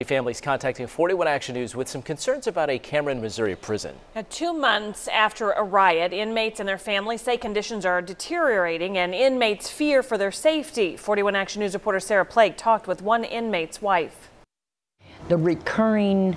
Families contacting 41 Action News with some concerns about a Cameron, Missouri prison. Now, 2 months after a riot, inmates and their families say conditions are deteriorating and inmates fear for their safety. 41 Action News reporter Sarah Plake talked with one inmate's wife. The recurring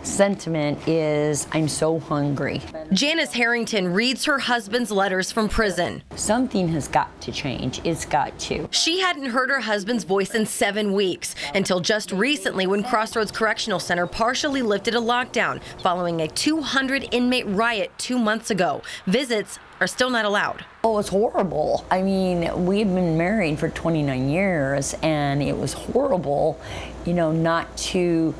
sentiment is, I'm so hungry. Janice Harrington reads her husband's letters from prison. Something has got to change. It's got to. She hadn't heard her husband's voice in 7 weeks until just recently when Crossroads Correctional Center partially lifted a lockdown following a 200 inmate riot 2 months ago. Visits are still not allowed. Oh, it's horrible. I mean, we've been married for 29 years and it was horrible, you know, not to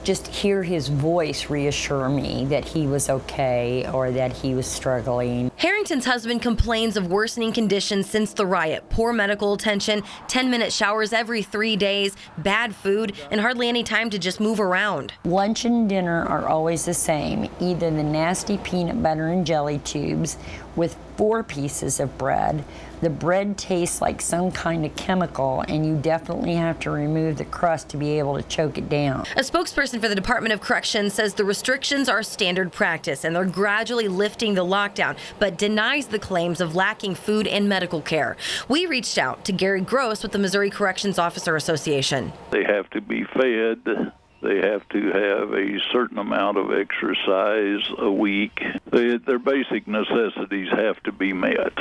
just hear his voice reassure me that he was okay or that he was struggling. Harrington's husband complains of worsening conditions since the riot. Poor medical attention, 10-minute showers every 3 days, bad food, and hardly any time to just move around. Lunch and dinner are always the same. Either the nasty peanut butter and jelly tubes with 4 pieces of bread. The bread tastes like some kind of chemical, and you definitely have to remove the crust to be able to choke it down. A spokesperson for the Department of Corrections says the restrictions are standard practice and they're gradually lifting the lockdown, but denies the claims of lacking food and medical care. We reached out to Gary Gross with the Missouri Corrections Officer Association. They have to be fed. They have to have a certain amount of exercise a week. Their basic necessities have to be met.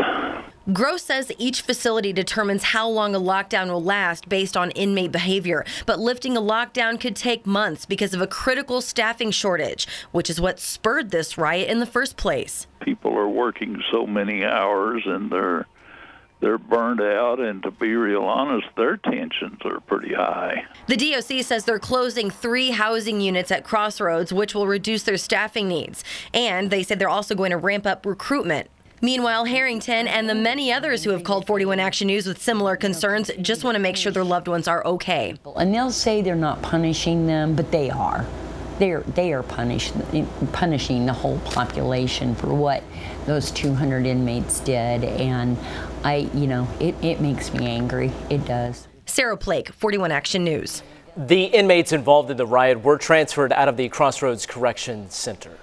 Gross says each facility determines how long a lockdown will last based on inmate behavior, but lifting a lockdown could take months because of a critical staffing shortage, which is what spurred this riot in the first place. People are working so many hours and they're burned out, and to be real honest, their tensions are pretty high. The DOC says they're closing 3 housing units at Crossroads, which will reduce their staffing needs. And they said they're also going to ramp up recruitment. Meanwhile, Harrington and the many others who have called 41 Action News with similar concerns just want to make sure their loved ones are okay. And they'll say they're not punishing them, but they are. They are punishing the whole population for what those 200 inmates did, and it makes me angry. It does. Sarah Plake, 41 Action News. The inmates involved in the riot were transferred out of the Crossroads Correctional Center.